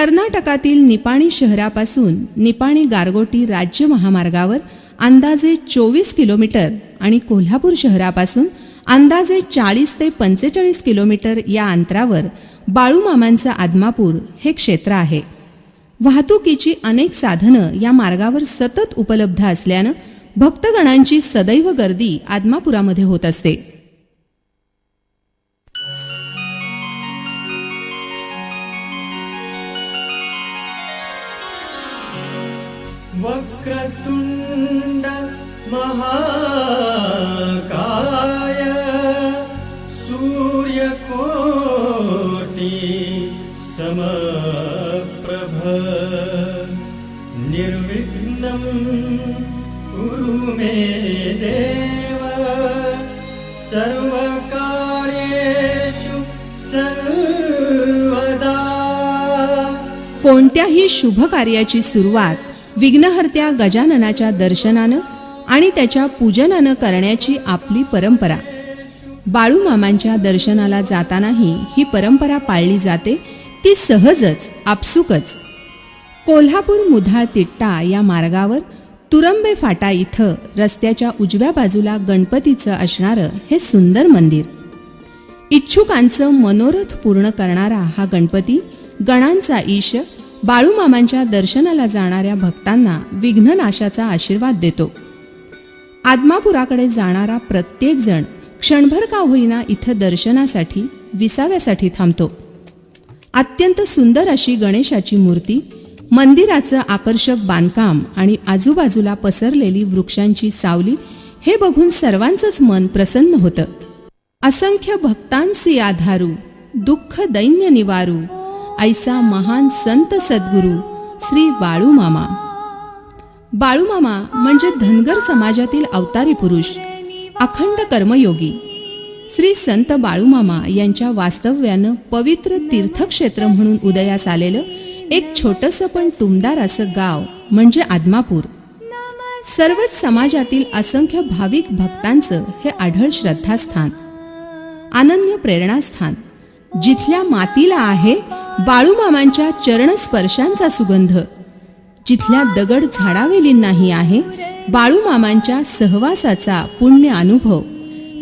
कर्नाटकातील निपाणी शहरापासून निपाणी गारगोटी राज्य महामार्गावर अंदाजे 24 किलोमीटर आणि कोल्हापूर शहरापासून अंदाजे 40 ते 45 किलोमीटर या अंतरावर बाळूमामांचं आदमापूर हे क्षेत्र आहे. वाहतुकीची अनेक साधनं या मार्गावर सतत उपलब्ध असल्यानं भक्तगणांची सदैव गर्दी आदमापुरामध्ये होत असते. वक्रतुंड महाकाय सूर्यकोटि समप्रभ निर्विघ्नं कुरु मे देव सर्वकार्येषु सर्वदा. कोणत्याही शुभ कार्याची सुरुवात विघ्नहर्त्या गजाननाच्या दर्शनानं आणि त्याच्या पूजनानं करण्याची आपली परंपरा. बाळूमामांच्या दर्शनाला जातानाही ही परंपरा पाळली जाते, ती सहजच आपसुकच. कोल्हापूर मुधाळ तिट्टा या मार्गावर तुरंबे फाटा इथं रस्त्याच्या उजव्या बाजूला गणपतीचं असणारं हे सुंदर मंदिर. इच्छुकांचं मनोरथ पूर्ण करणारा हा गणपती गणांचा ईश बाळूमामांच्या दर्शनाला जाणाऱ्या भक्तांना विघ्ननाशाचा आशीर्वाद देतो. आदमापुराकडे जाणारा प्रत्येक जण क्षणभर का होईना इथं दर्शनासाठी विसाव्यासाठी थांबतो. अत्यंत सुंदर अशी गणेशाची मूर्ती, मंदिराचं आकर्षक बांधकाम आणि आजूबाजूला पसरलेली वृक्षांची सावली हे बघून सर्वांचंच मन प्रसन्न होतं. असंख्य भक्तांसी आधारू, दुःख दैन्य निवारू, ऐसा महान संत सद्गुरू श्री बाळूमामा. बाळूमामा म्हणजे धनगर समाजातील अवतारी पुरुष, अखंड कर्मयोगी. श्री संत बाळूमामा यांच्या वास्तव्यानं पवित्र तीर्थक्षेत्र म्हणून उदयास आलेलं एक छोटंसं पण टुमदार असं गाव म्हणजे आदमापूर. सर्वच समाजातील असंख्य भाविक भक्तांचं हे आढळ श्रद्धास्थान, अनन्य प्रेरणास्थान. जिथल्या मातीला आहे बाळूमामांच्या चरणस्पर्शांचा सुगंध, जिथल्या दगड झाडावेलींनाही आहे बाळूमामांच्या सहवासाचा पुण्य अनुभव,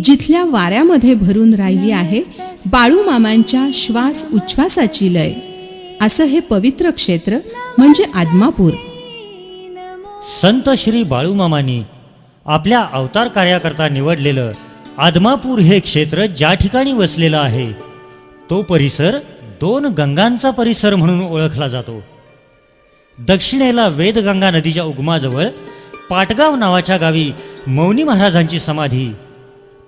जिथल्या वाऱ्यामध्ये भरून राहिली आहे बाळूमामांच्या श्वास उच्छ्वासाची लय, असं हे पवित्र क्षेत्र म्हणजे आदमापूर. संत श्री बाळूमामांनी आपल्या अवतार कार्याकरता निवडलेलं आदमापूर हे क्षेत्र ज्या ठिकाणी वसलेलं आहे तो परिसर 2 गंगांचा परिसर म्हणून ओळखला जातो. दक्षिणेला वेदगंगा नदीच्या उगमाजवळ पाटगाव नावाच्या गावी मौनी महाराजांची समाधी,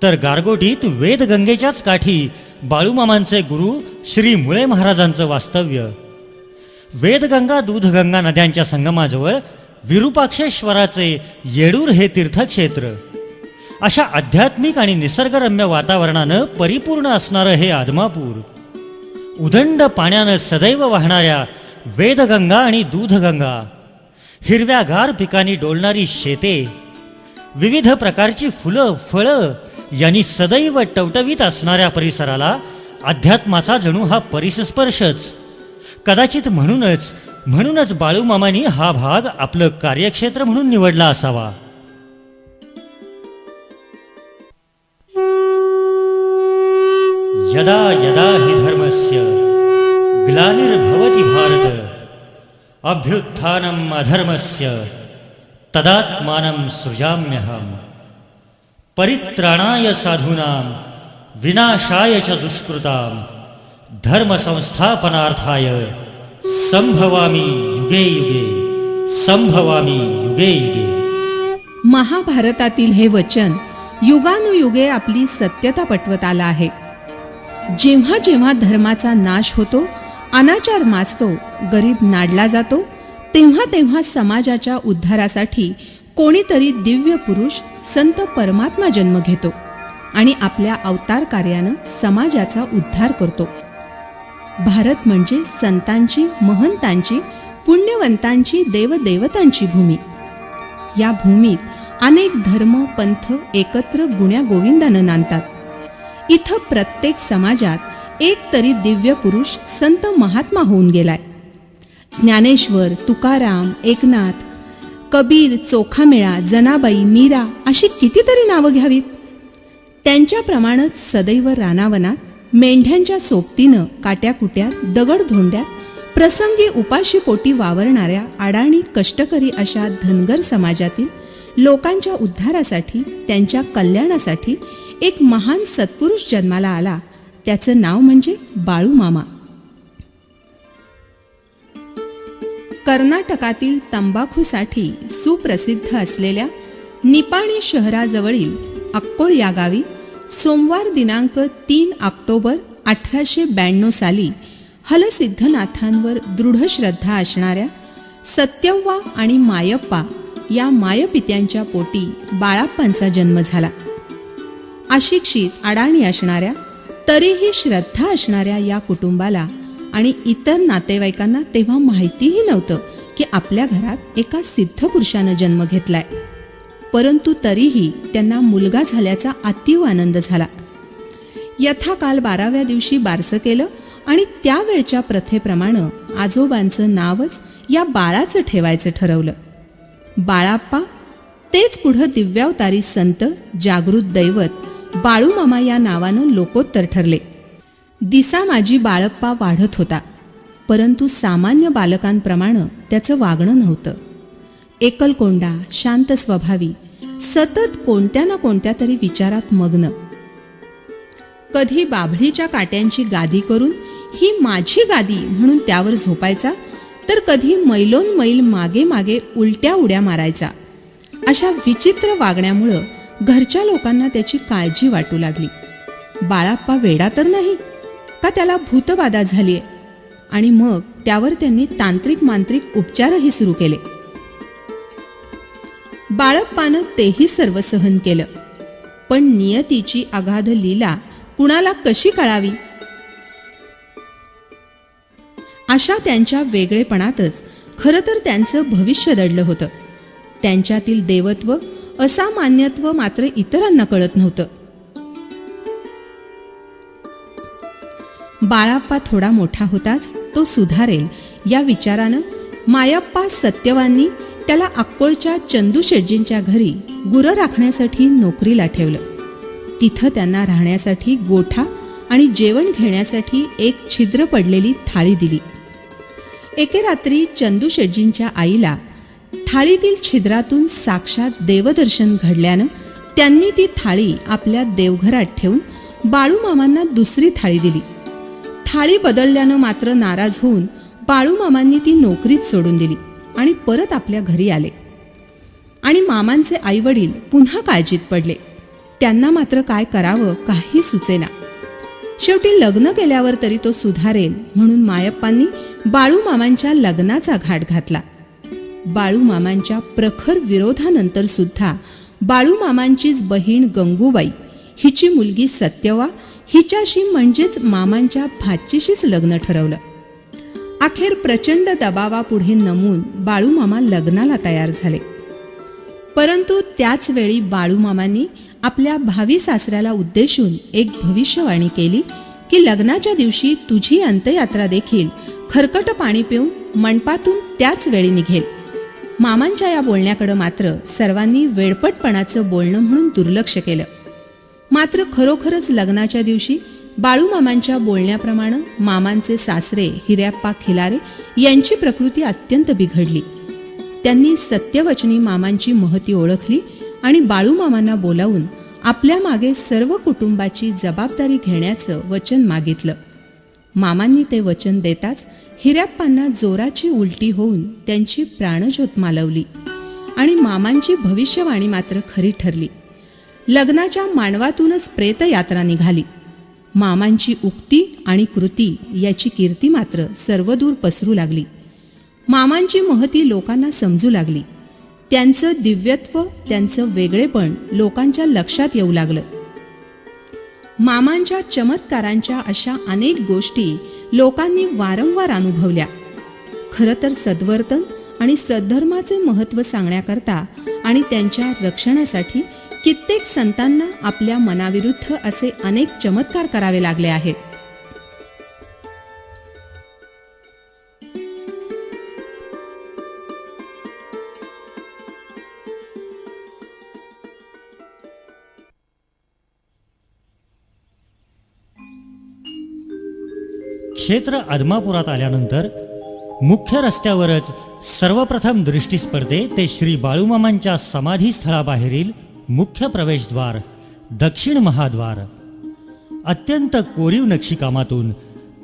तर गारगोटीत वेदगंगेच्याच काठी बाळूमामांचे गुरु श्री मुळे महाराजांचं वास्तव्य. वेदगंगा दूधगंगा नद्यांच्या संगमाजवळ विरूपाक्षेश्वराचे येडूर हे तीर्थक्षेत्र. अशा आध्यात्मिक आणि निसर्गरम्य वातावरणानं परिपूर्ण असणारं हे आदमापूर, उदंड पाण्यानं सदैव वाहणाऱ्या वेदगंगा आणि दूधगंगा, हिरव्यागार पिकांनी डोलणारी शेते, विविध प्रकारची फुलं फळं यांनी सदैव टवटवीत असणाऱ्या परिसराला अध्यात्माचा जणू हा परिसस्पर्शच. कदाचित म्हणूनच बाळूमामांनी हा भाग आपलं कार्यक्षेत्र म्हणून निवडला असावा. यदा यदा हि धर्मस्य ग्लानिर्भवति भारत अभ्युत्थानम् अधर्मस्य तदात्मानं सृजाम्यहम् परित्राणाय साधूनां विनाशाय च दुष्कृतां धर्म संस्थापनार्थाय संभवामि युगे युगे संभवामि युगे युगे. महाभारतातील हे वचन युगानुयुगे आपली सत्यता पटवत आलं आहे. जेव्हा जेव्हा धर्माचा नाश होतो, अनाचार माजतो, गरीब नाडला जातो, तेव्हा तेव्हा समाजाच्या उद्धारासाठी कोणीतरी दिव्य पुरुष संत परमात्मा जन्म घेतो आणि आपल्या अवतार कार्यानं समाजाचा उद्धार करतो. भारत म्हणजे संतांची, महंतांची, पुण्यवंतांची, देवदेवतांची भूमी. या भूमीत अनेक धर्म पंथ एकत्र गुण्या गोविंदानं नांदतात. इथं प्रत्येक समाजात एक तरी दिव्य पुरुष संत महात्मा होऊन गेलाय. ज्ञानेश्वर, तुकाराम, एकनाथ, कबीर, चोखामेळा, जनाबाई, मीरा अशी कितीतरी नावं घ्यावीत. त्यांच्याप्रमाणेच सदैव रानावनात मेंढ्यांच्या सोबतीनं काट्याकुट्यात दगडधोंड्यात प्रसंगी उपाशीपोटी वावरणाऱ्या अडाणी कष्टकरी अशा धनगर समाजातील लोकांच्या उद्धारासाठी, त्यांच्या कल्याणासाठी एक महान सत्पुरुष जन्माला आला. त्याचं नाव म्हणजे बाळूमामा. कर्नाटकातील तंबाखूसाठी सुप्रसिद्ध असलेल्या निपाणी शहराजवळील अक्कोळ या गावी सोमवार दिनांक 3 ऑक्टोबर 1892 साली हलसिद्धनाथांवर दृढ श्रद्धा असणाऱ्या सत्यव्वा आणि मायप्पा या मायपित्यांच्या पोटी बाळाप्पांचा जन्म झाला. अशिक्षित, अडाणी असणाऱ्या तरीही श्रद्धा असणाऱ्या या कुटुंबाला आणि इतर नातेवाईकांना तेव्हा माहितीही नव्हतं की आपल्या घरात एका सिद्ध पुरुषानं जन्म घेतलाय. परंतु तरीही त्यांना मुलगा झाल्याचा अतीव आनंद झाला. यथाकाल 12व्या दिवशी बारसं केलं आणि त्यावेळच्या प्रथेप्रमाणे आजोबांचं नावच या बाळाचं ठेवायचं ठरवलं. बाळाप्पा तेच पुढं दिव्यावतारी संत, जागृत दैवत बाळूमामा या नावानं लोकोत्तर ठरले. दिसा माजी बाळप्पा वाढत होता, परंतु सामान्य बालकांप्रमाणे त्याचं वागणं नव्हतं. एकलकोंडा, शांत स्वभावी, सतत कोणत्या ना कोणत्या तरी विचारात मग्न. कधी बाभळीच्या काट्यांची गादी करून ही माझी गादी म्हणून त्यावर झोपायचा, तर कधी मैलोन मैल मागे मागे उलट्या उड्या मारायचा. अशा विचित्र वागण्यामुळं घरच्या लोकांना त्याची काळजी वाटू लागली. बाळाप्पा वेडा तर नाही का, त्याला भूतबाधा झालीये? आणि मग त्यावर त्यांनी तांत्रिक मांत्रिक उपचारही सुरू केले. बाळप्पानं तेही सर्व सहन केलं, पण नियतीची अगाध लीला कुणाला कशी कळावी? अशा त्यांच्या वेगळेपणातच खरं तर त्यांचं भविष्य दडलं होतं. त्यांच्यातील देवत्व, असामान्यत्व मात्र इतरांना कळत नव्हतं. बाळाप्पा थोडा मोठा होताच तो सुधारेल या विचारानं मायप्पा सत्यवांनी त्याला अक्कोळच्या चंदू शेटजींच्या घरी गुरं राखण्यासाठी नोकरीला ठेवलं. तिथं त्यांना राहण्यासाठी गोठा आणि जेवण घेण्यासाठी एक छिद्र पडलेली थाळी दिली. एके रात्री चंदू शेटजींच्या आईला थाळीतील छिद्रातून साक्षात देवदर्शन घडल्यानं त्यांनी ती थाळी आपल्या देवघरात ठेवून बाळूमामांना दुसरी थाळी दिली. थाळी बदलल्यानं मात्र नाराज होऊन बाळूमामांनी ती नोकरीच सोडून दिली आणि परत आपल्या घरी आले. आणि मामांचे आईवडील पुन्हा काळजीत पडले. त्यांना मात्र काय करावं काही सुचेना. शेवटी लग्न केल्यावर तरी तो सुधारेल म्हणून मायप्पांनी बाळूमामांच्या लग्नाचा घाट घातला. बाळूमामांच्या प्रखर विरोधानंतर सुद्धा बाळूमामांचीच बहीण गंगूबाई, हिची मुलगी सत्यवा हिच्याशी म्हणजेच मामांच्या भाचीशीच लग्न ठरवलं. अखेर प्रचंड दबावापुढे नमून बाळूमामा लग्नाला तयार झाले. परंतु त्याच वेळी बाळूमामांनी आपल्या भावी सासऱ्याला उद्देशून एक भविष्यवाणी केली की लग्नाच्या दिवशी तुझी अंत्ययात्रा देखील खरकट पाणी पिऊन मंडपातून त्याच वेळी निघेल. मामांच्या या बोलण्याकडे मात्र सर्वांनी वेडपटपणाचं बोलणं म्हणून दुर्लक्ष केलं. मात्र खरोखरच लग्नाच्या दिवशी बाळूमामांच्या बोलण्याप्रमाणे मामांचे सासरे हिऱ्याप्पा खिलारे यांची प्रकृती अत्यंत बिघडली. त्यांनी सत्यवचनी मामांची महती ओळखली आणि बाळूमामांना बोलावून आपल्या मागे सर्व कुटुंबाची जबाबदारी घेण्याचं वचन मागितलं. मामांनी ते वचन देताच हिऱ्याप्पांना जोराची उलटी होऊन त्यांची प्राणज्योत मालवली आणि मामांची भविष्यवाणी मात्र खरी ठरली. लग्नाच्या मांडवातूनच प्रेतयात्रा निघाली. मामांची उक्ती आणि कृती याची कीर्ती मात्र सर्वदूर पसरू लागली. मामांची महती लोकांना समजू लागली. त्यांचं दिव्यत्व, त्यांचं वेगळेपण लोकांच्या लक्षात येऊ लागलं. मामांच्या चमत्कारांच्या अशा अनेक गोष्टी लोकांनी वारंवार अनुभवल्या. खरं तर सद्वर्तन आणि सद्धर्माचे महत्त्व सांगण्याकरता आणि त्यांच्या रक्षणासाठी कित्येक संतांना आपल्या मनाविरुद्ध असे अनेक चमत्कार करावे लागले आहेत. क्षेत्र आदमापुरात आल्यानंतर मुख्य रस्त्यावरच सर्वप्रथम दृष्टीस पडते ते श्री बाळूमामांच्या समाधीस्थळाबाहेरील मुख्य प्रवेशद्वार दक्षिण महाद्वार. अत्यंत कोरीव नक्षीकामातून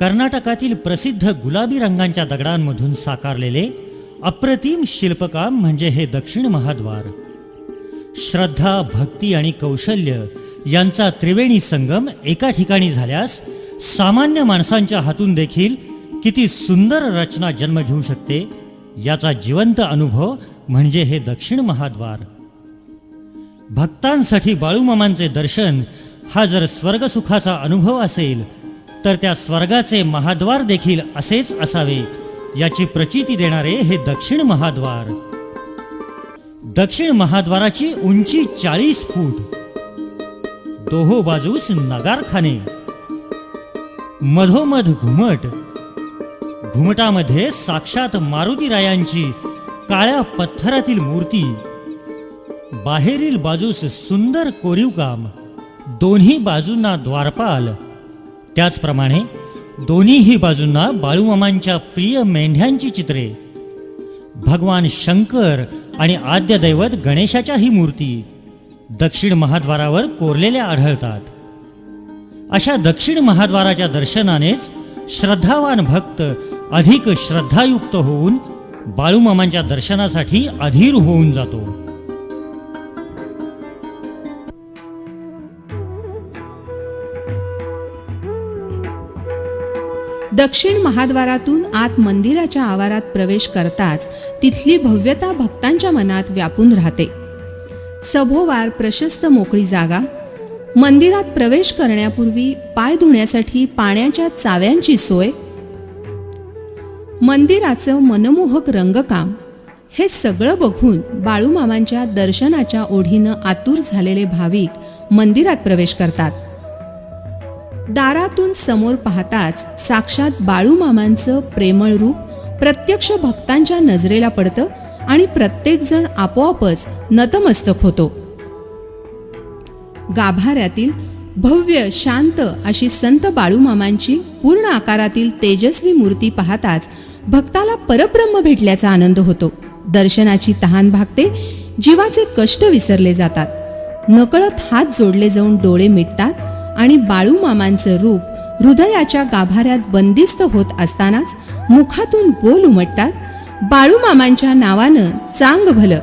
कर्नाटकातील प्रसिद्ध गुलाबी रंगांच्या दगडांमधून साकारलेले अप्रतिम शिल्पकाम म्हणजे हे दक्षिण महाद्वार. श्रद्धा, भक्ती आणि कौशल्य यांचा त्रिवेणी संगम एका ठिकाणी झाल्यास सामान्य माणसांच्या हातून देखील किती सुंदर रचना जन्म घेऊ शकते याचा जिवंत अनुभव म्हणजे हे दक्षिण महाद्वार. भक्तांसाठी बाळूमामांचे दर्शन हा जर स्वर्गसुखाचा अनुभव असेल तर त्या स्वर्गाचे महाद्वार देखील असेच असावे याची प्रचिती देणारे हे दक्षिण महाद्वार. दक्षिण महाद्वाराची उंची 40 फूट, दोहो बाजूस नगारखाने, मधोमध घुमट, घुमटामध्ये साक्षात मारुतीरायांची काळ्या पत्थरातील मूर्ती, बाहेरील बाजूस सुंदर कोरीव काम, दोन्ही बाजूंना द्वारपाल, त्याचप्रमाणे दोन्हीही बाजूंना बाळूमामांच्या प्रिय मेंढ्यांची चित्रे, भगवान शंकर आणि आद्य दैवत गणेशाच्याही मूर्ती दक्षिण महाद्वारावर कोरलेल्या आढळतात. अशा दक्षिण महाद्वाराच्या दर्शनानेच श्रद्धावान भक्त अधिक श्रद्धायुक्त होऊन बाळूमामांच्या दर्शनासाठी अधीर होऊन जातो. दक्षिण महाद्वारातून आत मंदिराच्या आवारात प्रवेश करताच तिथली भव्यता भक्तांच्या मनात व्यापून राहते. सभोवार प्रशस्त मोकळी जागा, मंदिरात प्रवेश करण्यापूर्वी पाय धुण्यासाठी पाण्याच्या चाव्यांची सोय, मंदिराचं मनमोहक रंगकाम हे सगळं बघून बाळूमामांच्या दर्शनाच्या ओढीनं आतुर झालेले भाविक मंदिरात प्रवेश करतात. दारातून समोर पाहताच साक्षात बाळूमामांचं प्रेमळ रूप प्रत्यक्ष भक्तांच्या नजरेला पडतं आणि प्रत्येक जण आपोआपच नतमस्तक होतो. गाभाऱ्यातील भव्य शांत अशी संत बाळूमामांची पूर्ण आकारातील तेजस्वी मूर्ती पाहताच भक्ताला परब्रह्म भेटल्याचा आनंद होतो. दर्शनाची तहान भागते, जीवाचे कष्ट विसरले जातात, नकळत हात जोडले जाऊन डोळे मिटतात आणि बाळूमामांचं रूप हृदयाच्या गाभाऱ्यात बंदिस्त होत असतानाच मुखातून बोल उमटतात, बाळूमामांच्या नावानं चांग भलं.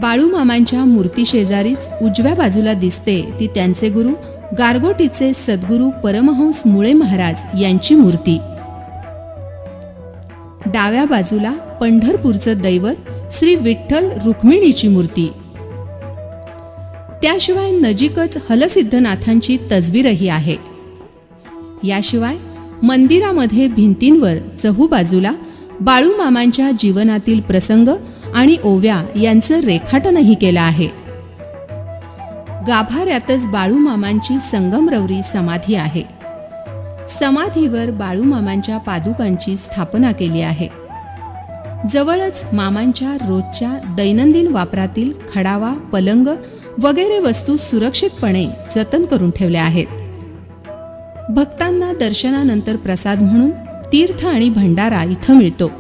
बाळूमामांच्या मूर्ती शेजारीच उजव्या बाजूला दिसते ती त्यांचे गुरु गारगोटीचे सद्गुरू परमहंस मुळे महाराज यांची मूर्ती. डाव्या बाजूला पंढरपूरचं दैवत श्री विठ्ठल रुक्मिणीची मूर्ती. त्याशिवाय नजीकच हलसिद्धनाथांची तसबीरही आहे. याशिवाय मंदिरामध्ये भिंतींवर चहूबाजूला बाळूमामांच्या जीवनातील प्रसंग आणि ओव्या यांचं रेखाटनही केलं आहे. गाभाऱ्यातच बाळूमामांची संगमरवरी समाधी आहे. समाधीवर बाळूमामांच्या पादुकांची स्थापना केली आहे. जवळच मामांच्या रोजच्या दैनंदिन वापरातील खडावा, पलंग वगैरे वस्तू सुरक्षितपणे जतन करून ठेवल्या आहेत. भक्तांना दर्शनानंतर प्रसाद म्हणून तीर्थ आणि भंडारा इथं मिळतो.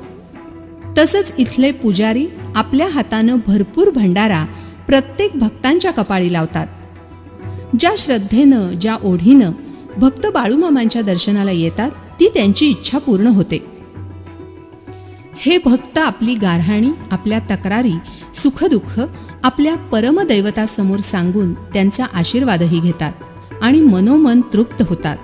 तसंच इथले पुजारी आपल्या हातानं भरपूर भंडारा प्रत्येक भक्तांच्या कपाळी लावतात. ज्या श्रद्धेनं, ज्या ओढीनं भक्त बाळूमामांच्या दर्शनाला येतात ती त्यांची इच्छा पूर्ण होते. हे भक्त आपली गाऱ्हाणी, आपल्या तक्रारी, सुखदुःख आपल्या परमदैवतासमोर सांगून त्यांचा आशीर्वादही घेतात आणि मनोमन तृप्त होतात.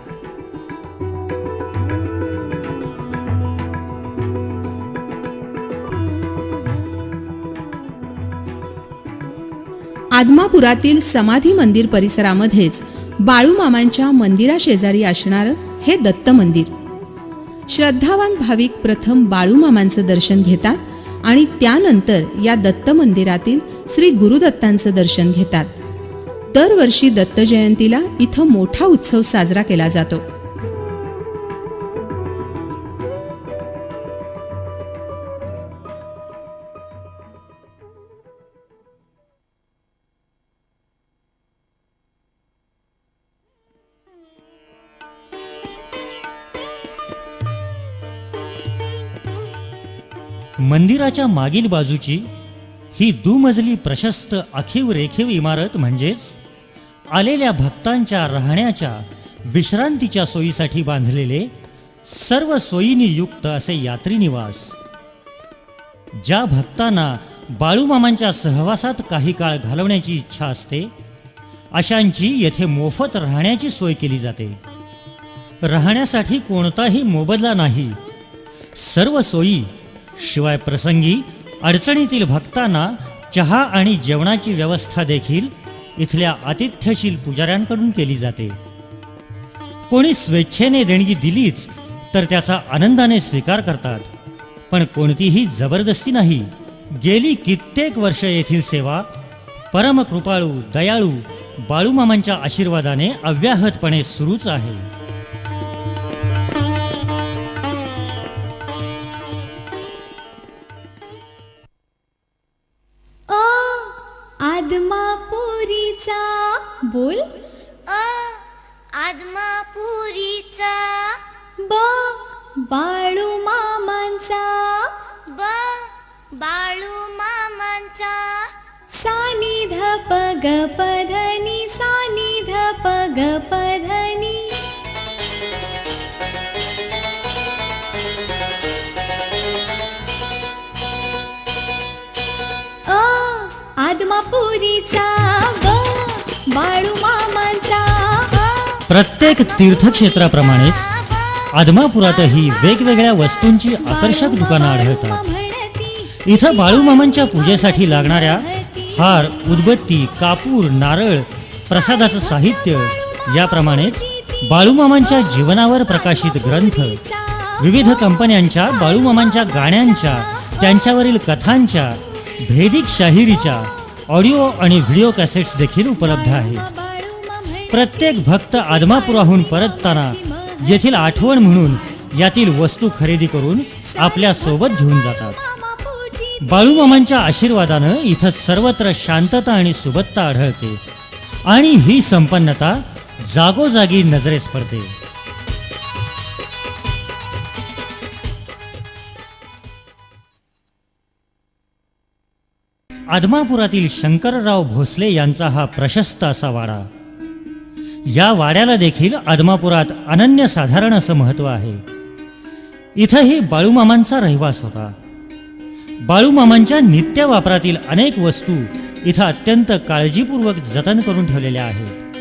आदमापुरातील समाधी मंदिर परिसरामध्येच बाळूमामांच्या मंदिराशेजारी असणारं हे दत्त मंदिर. श्रद्धावान भाविक प्रथम बाळूमामांचं दर्शन घेतात आणि त्यानंतर या दत्त मंदिरातील श्री गुरुदत्तांचं दर्शन घेतात. दरवर्षी दत्त जयंतीला इथं मोठा उत्सव साजरा केला जातो. मंदिराच्या मागील बाजूची ही दुमजली प्रशस्त आखीव रेखीव इमारत म्हणजेच आलेल्या भक्तांच्या राहण्याच्या विश्रांतीच्या सोयीसाठी बांधलेले सर्व सोयींनी युक्त असे यात्री निवास. ज्या भक्तांना बाळूमामांच्या सहवासात काही काळ घालवण्याची इच्छा असते अशांची येथे मोफत राहण्याची सोय केली जाते. राहण्यासाठी कोणताही मोबदला नाही. सर्व सोयी शिवाय प्रसंगी अडचणीतील भक्तांना चहा आणि जेवणाची व्यवस्था देखील इथल्या आतिथ्यशील पुजाऱ्यांकडून केली जाते. कोणी स्वेच्छेने देणगी दिलीच तर त्याचा आनंदाने स्वीकार करतात, पण कोणतीही जबरदस्ती नाही. गेली कित्येक वर्ष येथील सेवा परमकृपाळू दयाळू बाळूमामांच्या आशीर्वादाने अव्याहतपणे सुरूच आहे. आदमापुरीचा बोल आदमापुरीचा बाळू मामांचा बाळू मामांचा सानिध पग पधनी सानिध पग पधनी आदमापुरीचा बाळू मामांचा प्रत्येक तीर्थक्षेत्राप्रमाणेच आदमापुरातही वेगवेगळ्या वस्तूंची आकर्षक दुकानं आढळतात. इथं बाळूमामांच्या पूजेसाठी लागणाऱ्या हार, उदबत्ती, कापूर, नारळ, प्रसादाचं साहित्य याप्रमाणेच बाळूमामांच्या जीवनावर प्रकाशित ग्रंथ, विविध कंपन्यांच्या बाळूमामांच्या गाण्यांच्या, त्यांच्यावरील कथांच्या, भेदिक शाहिरीच्या ऑडिओ आणि व्हिडिओ कॅसेट्स देखील उपलब्ध आहेत. प्रत्येक भक्त आदमापुराहून परतताना येथील आठवण म्हणून यातील वस्तू खरेदी करून आपल्या सोबत घेऊन जातात. बाळूमामांच्या आशीर्वादानं इथं सर्वत्र शांतता आणि सुबत्ता आढळते आणि ही संपन्नता जागोजागी नजरेस पडते. आदमापुरातील शंकरराव भोसले यांचा हा प्रशस्त असा वाडा. या वाड्याला देखील आदमापुरात अनन्यसाधारण असं महत्त्व आहे. इथंही बाळूमामांचा रहिवास होता. बाळूमामांच्या नित्य वापरातील अनेक वस्तू इथं अत्यंत काळजीपूर्वक जतन करून ठेवलेल्या आहेत.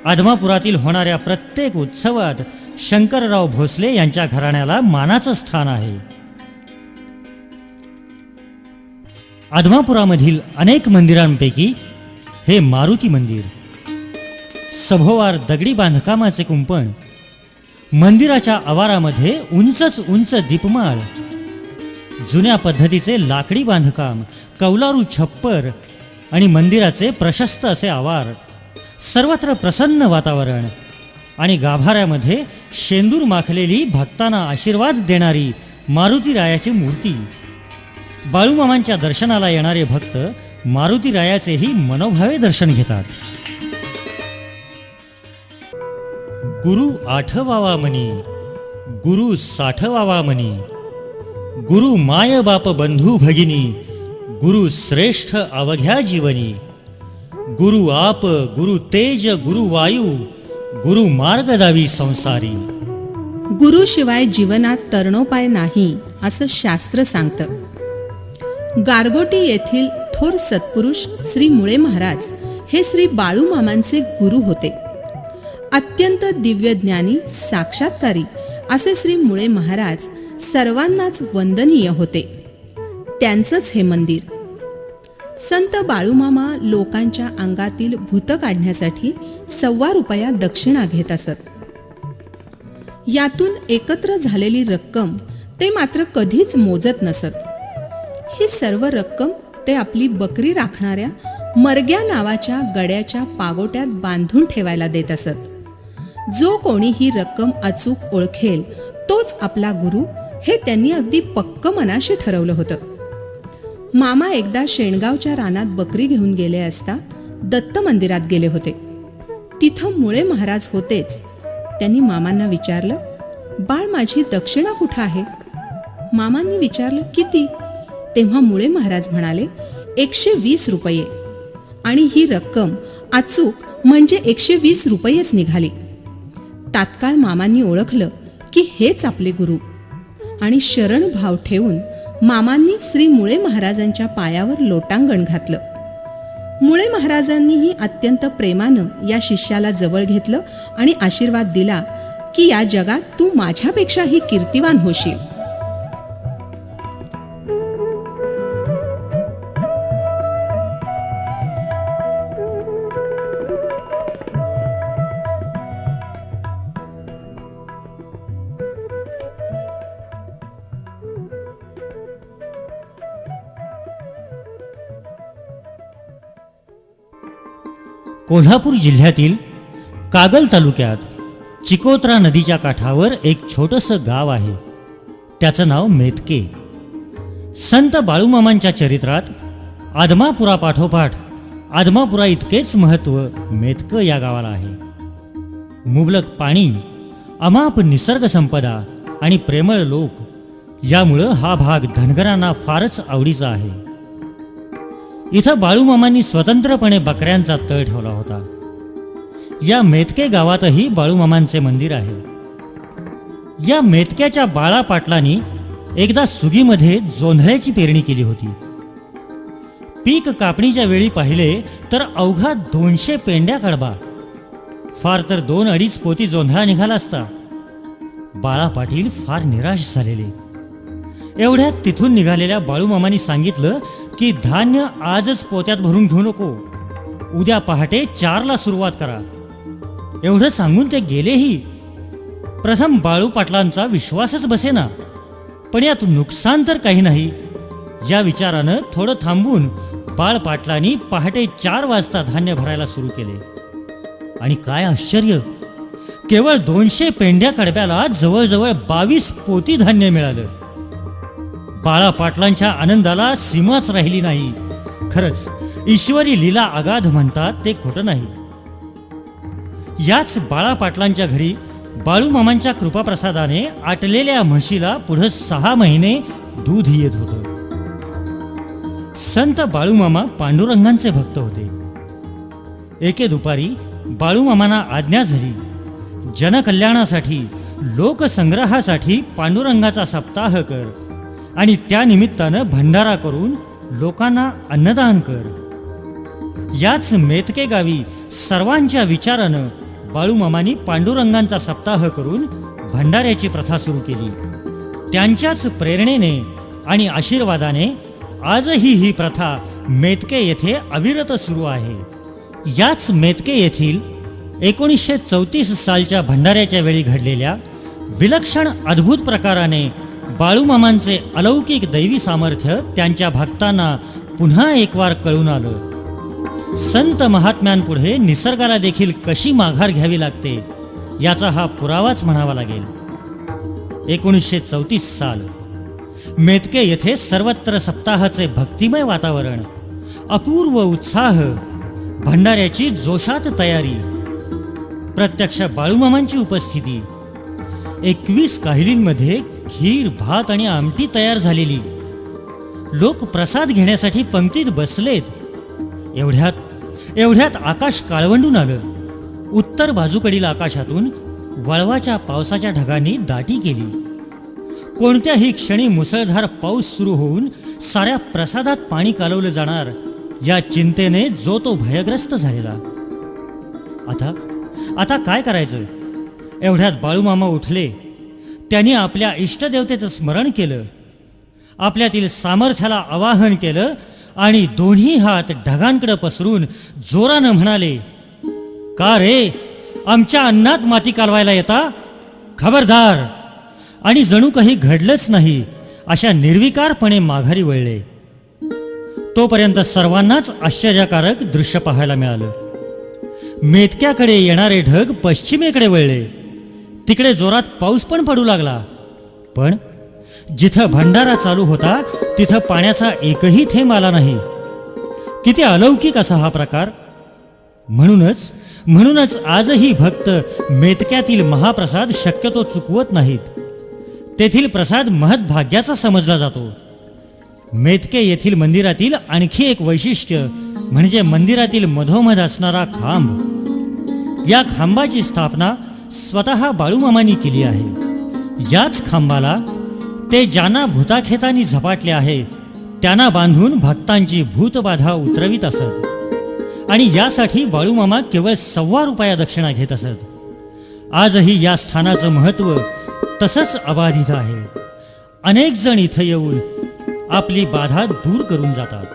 आदमापुरातील होणाऱ्या प्रत्येक उत्सवात शंकरराव भोसले यांच्या घराण्याला मानाचं स्थान आहे. आदमापुरामधील अनेक मंदिरांपैकी हे मारुती मंदिर. सभोवार दगडी बांधकामाचे कुंपण, मंदिराच्या आवारामध्ये उंचच उंच दीपमाळ, जुन्या पद्धतीचे लाकडी बांधकाम, कौलारू छप्पर आणि मंदिराचे प्रशस्त असे आवार, सर्वत्र प्रसन्न वातावरण आणि गाभाऱ्यामध्ये शेंदूर माखलेली भक्तांना आशीर्वाद देणारी मारुतीरायाची मूर्ती. बाळूमामांच्या दर्शनाला येणारे भक्त मारुतीरायाचेही मनोभावे दर्शन घेतात. गुरु आठवावा मनी, गुरु साठवावा मनी, गुरु माय बाप बंधू भगिनी, गुरु श्रेष्ठ अवघ्या जीवनी, गुरु आप, गुरु तेज, गुरु वायू, गुरु मार्ग दावी संसारी. गुरुशिवाय जीवनात तरणोपाय नाही असं शास्त्र सांगतं. गारगोटी येथील थोर सत्पुरुष श्री मुळे महाराज हे श्री बाळूमामांचे गुरु होते. अत्यंत दिव्यज्ञानी साक्षात्कारी असे श्री मुळे महाराज सर्वांनाच वंदनीय होते. त्यांचंच हे मंदिर. संत बाळूमामा लोकांच्या अंगातील भूत काढण्यासाठी 1.25 रुपया दक्षिणा घेत असत. यातून एकत्र झालेली रक्कम ते मात्र कधीच मोजत नसत. ही सर्व रक्कम ते आपली बकरी राखणाऱ्या मरग्या नावाच्या गड्याच्या पागोट्यात बांधून ठेवायला देत असत. जो कोणी ही रक्कम अचूक ओळखेल तोच आपला गुरु हे त्यांनी अगदी पक्क मनाशी ठरवलं होतं. मामा एकदा शेणगावच्या रानात बकरी घेऊन गेले असता दत्त मंदिरात गेले होते. तिथं मुळे महाराज होतेच. त्यांनी मामांना विचारलं, बाळ माझी दक्षिणा कुठं आहे? मामांनी विचारलं किती. तेव्हा मुळे महाराज म्हणाले 120 रुपये. आणि ही रक्कम अचूक म्हणजे 120 रुपयेच निघाली. तात्काळ मामांनी ओळखलं की हेच आपले गुरु. आणि शरण भाव ठेवून मामांनी श्री मुळे महाराजांच्या पायावर लोटांगण घातलं. मुळे महाराजांनीही अत्यंत प्रेमानं या शिष्याला जवळ घेतलं आणि आशीर्वाद दिला की या जगात तू माझ्यापेक्षाही कीर्तिवान होशील. कोल्हापूर जिल्ह्यातील कागल तालुक्यात चिकोत्रा नदीच्या काठावर एक छोटंसं गाव आहे. त्याचं नाव मेतके. संत बाळूमामांच्या चरित्रात आदमापुरापाठोपाठ आदमापुरा इतकेच महत्त्व मेतकं या गावाला आहे. मुबलक पाणी, अमाप निसर्ग संपदा आणि प्रेमळ लोक यामुळं हा भाग धनगरांना फारच आवडीचा आहे. इथं बाळूमामांनी स्वतंत्रपणे बकऱ्यांचा तळ ठेवला होता. या मेतके गावातही बाळूमामांचे मंदिर आहे. या मेतक्याच्या बाळा पाटलांनी एकदा सुगीमध्ये जोंधळ्याची पेरणी केली होती. पीक कापणीच्या वेळी पाहिले तर अवघा 200 पेंड्या कडबा, फार तर 2-2.5 पोती जोंधळा निघाला असता. बाळा पाटील फार निराश झालेले. एवढ्यात तिथून निघालेल्या बाळूमामांनी सांगितलं की धान्य आजच पोत्यात भरून घेऊ नको, उद्या पहाटे 4ला सुरुवात करा. एवढं सांगून ते गेलेही. प्रथम बाळू पाटलांचा विश्वासच बसेना, पण यात नुकसान तर काही नाही या विचारानं थोडं थांबून बाळ पाटलांनी पहाटे 4 वाजता धान्य भरायला सुरू केले. आणि काय आश्चर्य, केवळ 200 पेंड्या कडब्याला जवळजवळ 22 पोती धान्य मिळालं. बाळा पाटलांच्या आनंदाला सीमाच राहिली नाही. खरंच ईश्वरी लीला अगाध म्हणतात ते खोटं नाही. याच बाळा पाटलांच्या घरी बाळूमामांच्या कृपाप्रसादाने आटलेल्या म्हशीला पुढे 6 महिने दूध येत होतं. संत बाळूमामा पांडुरंगांचे भक्त होते. एके दुपारी बाळूमामांना आज्ञा झाली, जनकल्याणासाठी लोकसंग्रहासाठी पांडुरंगाचा सप्ताह कर आणि त्या निमित्तानं भंडारा करून लोकांना अन्नदान कर. याच मेतके गावी सर्वांच्या विचारानं बाळूमामांनी पांडुरंगांचा सप्ताह करून भंडाऱ्याची प्रथा सुरू केली. त्यांच्याच प्रेरणेने आणि आशीर्वादाने आजही ही प्रथा मेतके येथे अविरत सुरू आहे. याच मेतके येथील 1934 सालच्या भंडाऱ्याच्या वेळी घडलेल्या विलक्षण अद्भुत प्रकाराने बाळूमामांचे अलौकिक दैवी सामर्थ्य त्यांच्या भक्तांना पुन्हा एकवार कळून आलं. संत महात्म्यांपुढे निसर्गाला देखील कशी माघार घ्यावी लागते याचा हा पुरावाच म्हणावा लागेल. 1934 साल मेतके येथे सर्वत्र सप्ताहाचे भक्तिमय वातावरण, अपूर्व उत्साह, भंडाऱ्याची जोशात तयारी, प्रत्यक्ष बाळूमामांची उपस्थिती, 21 काहिलींमध्ये खीर, भात आणि आमटी तयार झालेली. लोक प्रसाद घेण्यासाठी पंक्तीत बसलेत. एवढ्यात आकाश काळवंडून आलं. उत्तर बाजूकडील आकाशातून वळवाच्या पावसाच्या ढगांनी दाटी केली. कोणत्याही क्षणी मुसळधार पाऊस सुरू होऊन साऱ्या प्रसादात पाणी कालवलं जाणार या चिंतेने जो तो भयग्रस्त झालेला. आता काय करायचं? एवढ्यात बाळूमामा उठले. त्यांनी आपल्या इष्टदेवतेचं स्मरण केलं, आपल्यातील सामर्थ्याला आवाहन केलं आणि दोन्ही हात ढगांकडे पसरून जोरानं म्हणाले, का रे, आमच्या अन्नात माती कालवायला येता? खबरदार! आणि जणू काही घडलंच नाही अशा निर्विकारपणे माघारी वळले. तोपर्यंत सर्वांनाच आश्चर्यकारक दृश्य पाहायला मिळालं. मेतक्याकडे येणारे ढग पश्चिमेकडे वळले. तिकडे जोरात पाऊस पण पडू लागला. पण जिथं भंडारा चालू होता तिथं पाण्याचा एकही थेंब आला नाही. किती अलौकिक असा हा प्रकार! म्हणूनच आजही भक्त मेतक्यातील महाप्रसाद शक्यतो चुकवत नाहीत. तेथील प्रसाद महत्भाग्याचा समजला जातो. मेतके येथील मंदिरातील आणखी एक वैशिष्ट्य म्हणजे मंदिरातील मधोमध असणारा खांब. या खांबाची स्थापना स्वतः बाळूमामांनी केली आहे. याच खांबाला ते ज्यांना भूताखेतानी झपाटले आहे त्यांना बांधून भक्तांची भूतबाधा उतरवित असत आणि यासाठी बाळूमामा केवळ 1.25 रुपया दक्षिणा घेत असत. आजही या स्थानाचं महत्त्व तसंच अबाधित आहे. अनेक जण इथं येऊन आपली बाधा दूर करून जातात.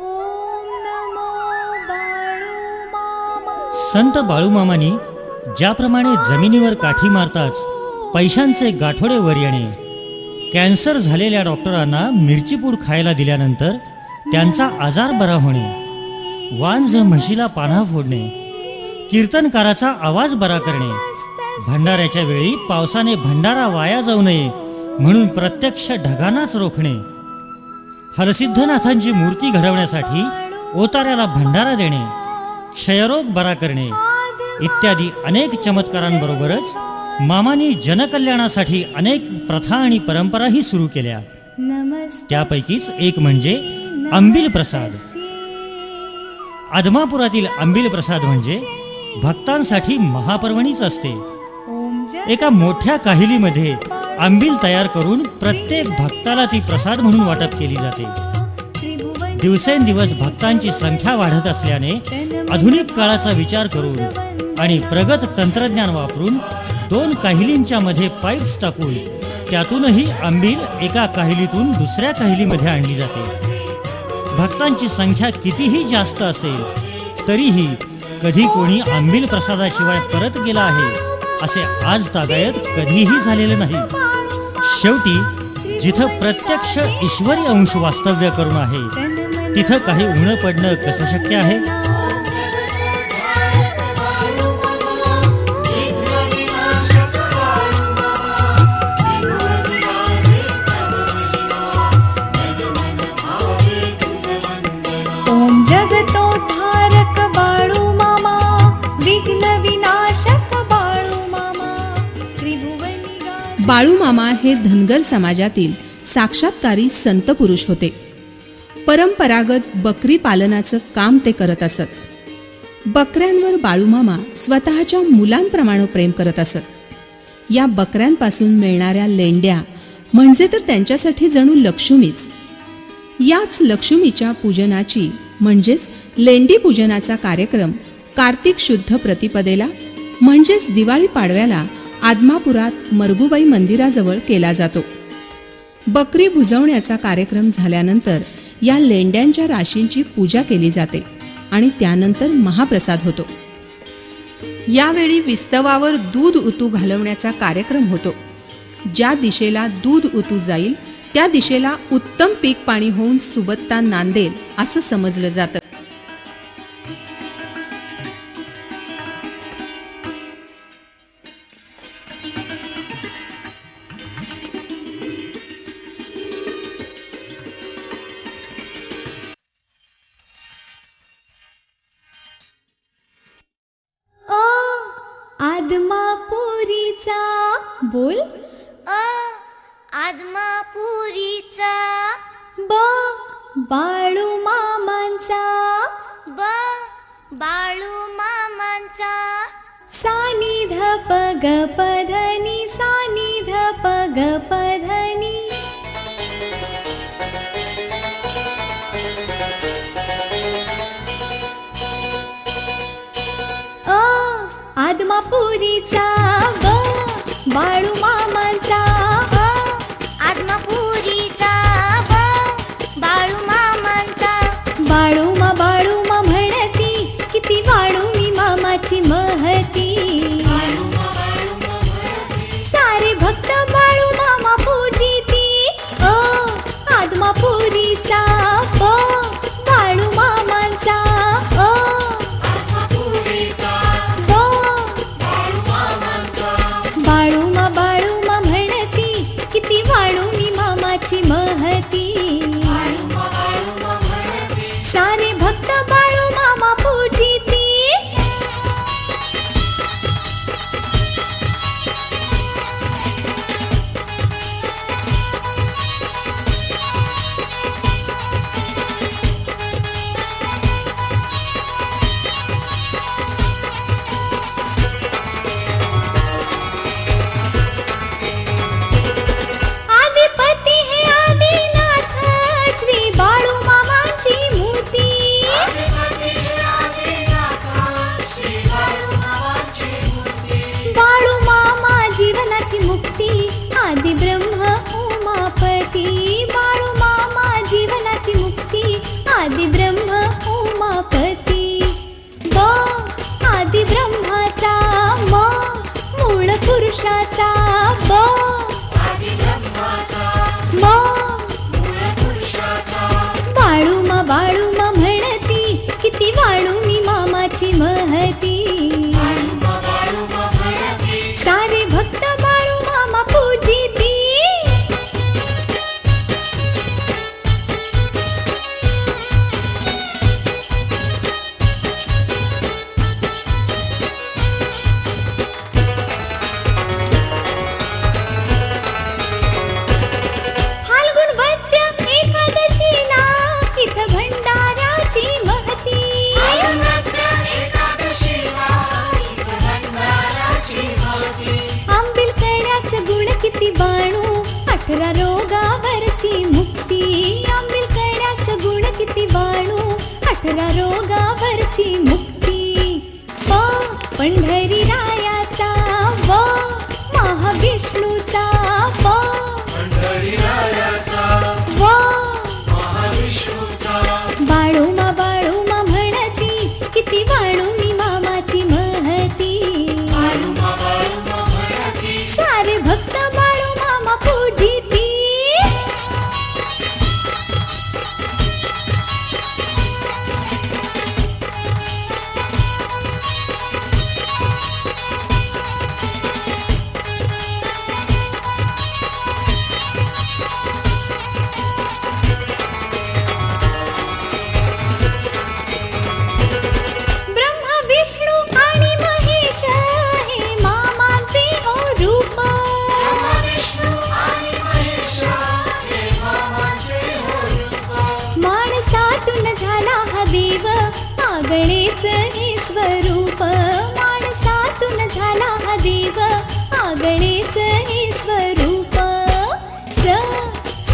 ओम नमो बाळूमामा. संत बाळूमामांनी ज्याप्रमाणे जमिनीवर काठी मारताच पैशांचे गाठोडे वर येणे, कॅन्सर झालेल्या डॉक्टरांना मिरची पूड खायला दिल्यानंतर त्यांचा आजार बरा होणे, वांझ म्हशीला पान्हा फोडणे, कीर्तनकाराचा आवाज बरा करणे, भंडाऱ्याच्या वेळी पावसाने भंडारा वाया जाऊ नये म्हणून प्रत्यक्ष ढगांनाच रोखणे, हरसिद्धनाथांची मूर्ती घडवण्यासाठी ओताऱ्याला भंडारा देणे, क्षयरोग बरा करणे इत्यादी अनेक चमत्कारांबरोबरच मामांनी जनकल्याणासाठी अनेक प्रथा आणि परंपराही सुरू केल्या. नमस्ते त्यापैकीच एक म्हणजे आंबील प्रसाद. आदमापुरातील आंबील प्रसाद म्हणजे भक्तांसाठी महापर्वणीच असते. ओम जय एका मोठ्या काहिलीमध्ये आंबील तयार करून प्रत्येक भक्ताला ती प्रसाद म्हणून वाटप केली जाते. त्रिभुवन दिवसेंदिवस भक्तांची संख्या वाढत असल्याने आधुनिक काळाचा विचार करून आणि प्रगत तंत्रज्ञान वापरून 2 काहिलींच्या मध्ये पाईप्स टाकून त्यातूनही आंबील एका काहिलीतून दुसऱ्या काहिलीमध्ये आणली जाते. भक्तांची संख्या कितीही जास्त असेल तरीही कधी कोणी आंबील प्रसादाशिवाय परत गेला आहे असे आज तागायत कधीही झालेले नाही. शेवटी जिथं प्रत्यक्ष ईश्वरी अंश वास्तव्य करून आहे तिथं काही उणं पडणं कसं शक्य आहे? ओम जगतोद्धारक बाळूमामा, विघ्न विनाशक बाळूमामा, त्रिभुवनी गाज. बाळूमामा हे धनगर समाजातील साक्षात्कारी संत पुरुष होते. परंपरागत बकरी पालनाचं काम ते करत असत. बकऱ्यांवर बाळूमामा स्वतःच्या मुलांप्रमाणे प्रेम करत असत. या बकऱ्यांपासून मिळणाऱ्या लेंड्या म्हणजे तर त्यांच्यासाठी जणू लक्ष्मीच. याच लक्ष्मीच्या पूजनाची म्हणजेच लेंडी पूजनाचा कार्यक्रम कार्तिक शुद्ध प्रतिपदेला म्हणजेच दिवाळी पाडव्याला आदमापुरात मरगुबाई मंदिराजवळ केला जातो. बकरी भुजवण्याचा कार्यक्रम झाल्यानंतर या लेंड्यांच्या राशींची पूजा केली जाते आणि त्यानंतर महाप्रसाद होतो. यावेळी विस्तवावर दूध उतू घालवण्याचा कार्यक्रम होतो. ज्या दिशेला दूध उतू जाईल त्या दिशेला उत्तम पीक पाणी होऊन सुबत्ता नांदेल असं समजलं जातं. आदमापुरीचा बोल. आदमापुरीचा ब बाळूमामांचा. ब बाळूमामांचा सानिध पग पधनी, सानिध पग पधनी. आदमापुरीचा ब बाळूमामांचा. आदमापुरीचा ब बाळूमामांचा. बाळूमा बाळूमा म्हणती किती वाढू मी मामाची महती. सारे भक्त बाळूमामा पूजिती. आदमापुरीचा ब बाळूमामांचा. जीवनाची मुक्ती आदि ब्रह्म उमापती बाळू मामा जीवनाची मुक्ती आदि ब्रह्म उमापती ब आदि ब्रह्माचा म मूळ पुरुषाचा ब म बाळूमा म्हणती किती वाळू मी मामाची महती सारे भक्त बाळू मामा पूजिती फाल्गुन वद्य एकादशीला इथं भंडाऱ्याची महती आंबील कण्याचं गुण किती बाणू 18 रोगावरची मुक्ती आंबील कण्याचं गुण किती बाणू 18 रोगावरची मुक्ती प पंढरी रायाचा व महाविष्णूचा व बाळूमा म्हणती किती वाळू मी मामाची महती सारे भक्त बाळू मामा पूजिती ब्रह्मा विष्णू आणि महेश हे मामाचे हो रूप माणसातून झाला हा देव आगळेच हे स्वरूप माणसातून झाला हा देव आगळेच हे स्वरूप स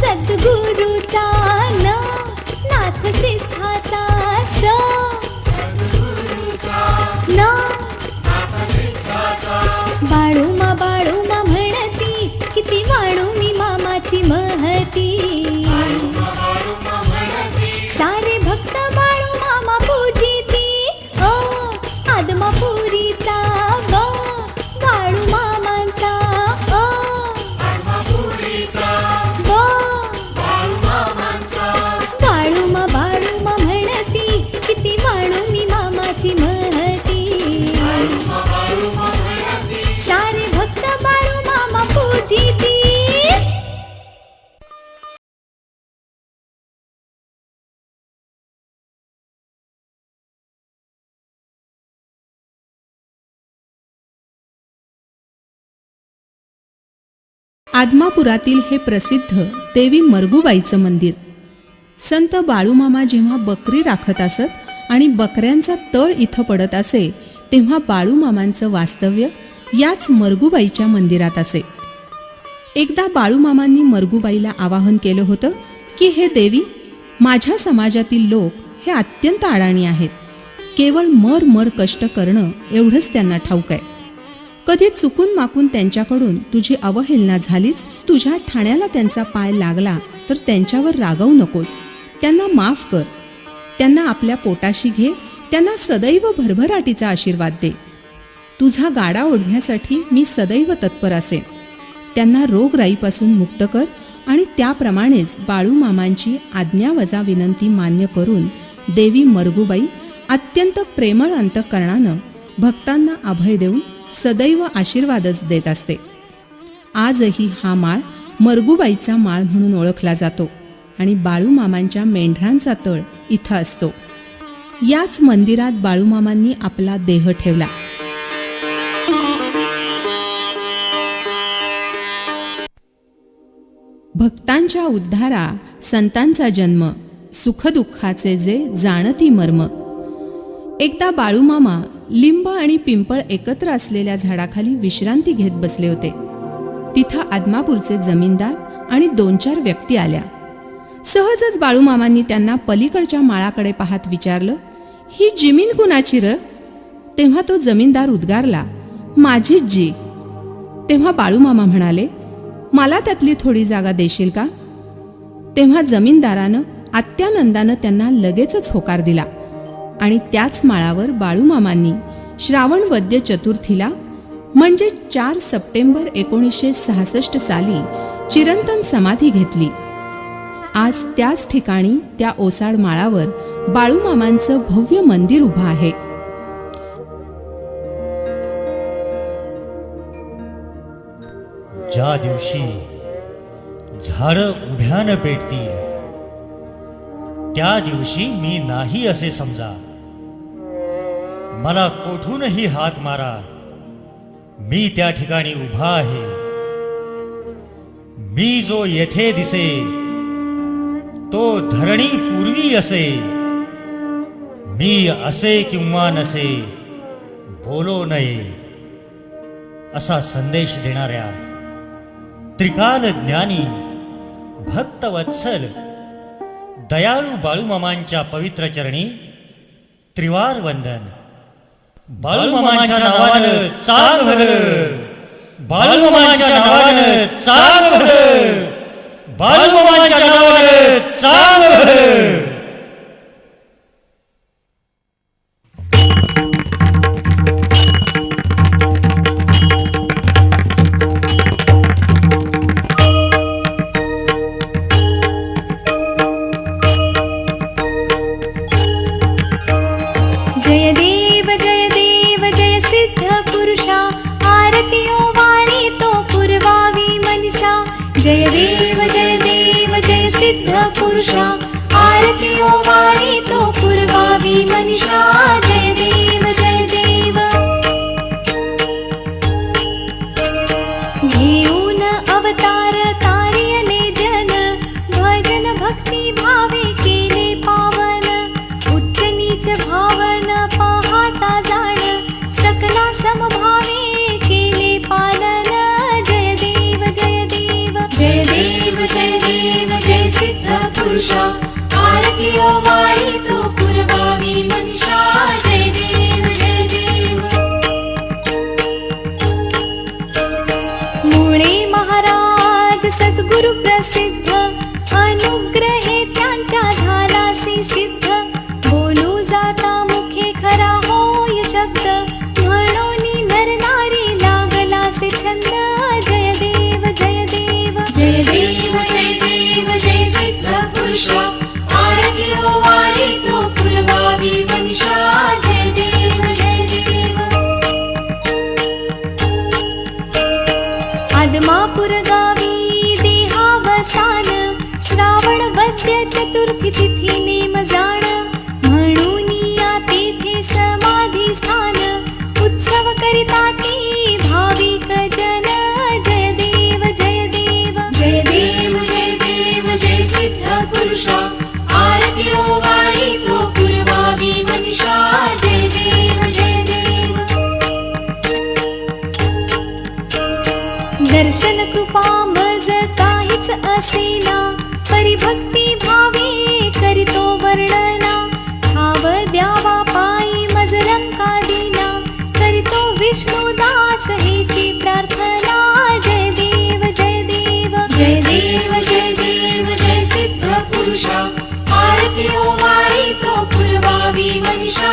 सद्गुरूचा न नाथ सिद्धाचा स न बाळूमा म्हणती किती वाळू मी मामाची महती सारे भक्त बाळू मामा पूजिती ओ आदमापुरीचा ब बाळू मामांचा ओ ब बाळूमा म्हणती किती वाळू मी मामाची महती सारे भक्त बाळू मामा पूजिती आदमापुरातील हे प्रसिद्ध देवी मरगुबाईचं मंदिर. संत बाळूमामा जेव्हा बकरी राखत असत आणि बकऱ्यांचा तळ इथं पडत असे तेव्हा बाळूमामांचं वास्तव्य याच मरगुबाईच्या मंदिरात असे. एकदा बाळूमामांनी मरगुबाईला आवाहन केलं होतं की हे देवी, माझ्या समाजातील लोक हे अत्यंत अडाणी आहेत. केवळ मर कष्ट करणं एवढंच त्यांना ठाऊक आहे. कधी चुकून माकून त्यांच्याकडून तुझी अवहेलना झालीच, तुझ्या ठाण्याला त्यांचा पाय लागला तर त्यांच्यावर रागवू नकोस. त्यांना माफ कर, त्यांना आपल्या पोटाशी घे, त्यांना सदैव भरभराटीचा आशीर्वाद दे. तुझा गाडा ओढण्यासाठी मी सदैव तत्पर असेन. त्यांना रोगराईपासून मुक्त कर आणि त्याप्रमाणेच बाळूमामांची आज्ञावजा विनंती मान्य करून देवी मरगुबाई अत्यंत प्रेमळ अंतःकरणानं भक्तांना अभय देऊन सदैव आशीर्वादच देत असते. आजही हा माळ मरगुबाईचा माळ म्हणून ओळखला जातो आणि बाळूमामांच्या मेंढरांचा तळ इथं असतो. याच मंदिरात बाळूमामांनी आपला देह ठेवला. भक्तांच्या उद्धारा संतांचा जन्म, सुखदुःखाचे जे जाणती मर्म. एकदा बाळूमामा लिंब आणि पिंपळ एकत्र असलेल्या झाडाखाली विश्रांती घेत बसले होते. तिथं आदमापूरचे जमीनदार आणि 2-4 व्यक्ती आल्या. सहजच बाळूमामांनी त्यांना पलीकडच्या माळाकडे पाहत विचारलं, ही जमीन कुणाची र? तेव्हा तो जमीनदार उद्गारला, माझीच जी. तेव्हा बाळूमामा म्हणाले, मला त्यातली थोडी जागा देशील का? तेव्हा जमीनदारानं आत्यानंदानं त्यांना लगेचच होकार दिला आणि त्याच माळावर बाळूमामांनी श्रावण वद्य चतुर्थीला म्हणजे 4 सप्टेंबर 1966 साली चिरंतन समाधी घेतली. आज त्याच ठिकाणी त्या ओसाड माळावर बाळूमामांचं भव्य मंदिर उभं आहे. ज्या दिवशी झाडं उभ्यानं पेटतील त्या दिवशी मी नाही असे समजा. मला कोठूनही हाक मारा, मी त्या ठिकाणी उभा आहे. मी जो येथे दिसे तो धरणी पूर्वी असे. मी असे किंवा नसे बोलो नये असा संदेश देणाऱ्या त्रिकाल ज्ञानी भक्तवत्सल दयाळू बाळूमामांच्या पवित्र चरणी त्रिवार वंदन. बाळूमामांच्या नावानं चांग भलं, बाळूमामांच्या नावानं चांग भलं, बाळूमामांच्या नावानं चांग भलं. जय देव जय सिद्ध पुरुषा, आरतियो वाणी तो पुरवावी मनीषा. जय देव जय सिद्ध पुरुषा, आरतियो वाणी तो पुरवावी मनीषा. जय देव घेऊन अवतार तारियले जन, भजन भक्ती भावे केले पावन. उच्च नीच भावन पाहता जाण, सकला समभावे केले पालन. जय देव जय सिद्ध पुरुषा, आरतियो वाणी तो पुरवावी मनीषा. जय देव मुळे महाराज सद्गुरु प्रसिद्ध, अनुग्रहे त्यांच्या झालासी सिद्ध. बोलू जाता मुखे खरा होय शब्द, म्हणोनी नर नारी लागलासे छंद. जय देव जय सिद्ध पुरुषा, आरतियो वाणी तो पुरवावी मनीषा. जय देव आदमापूर गावी देहावसान, श्रावण वद्य चतुर्थी तिथी नेम जाण. म्हणून या तेथे समाधी स्थान, उत्सव करिता ती भाविक जन. जय देव जय सिद्ध पुरुषा, आरतियो वाणी तो पुरवावी मनीषा. जय देव दर्शन कृपा मज काहीच असेना, परिभक्ती भावे करितो वर्णना. ठाव द्यावा पायी मज लंका दिना, करितो विष्णुदास हेची प्रार्थना. जय देव जय सिद्ध पुरुषा, आरतियो वाणी तो पुरवावी मनीषा.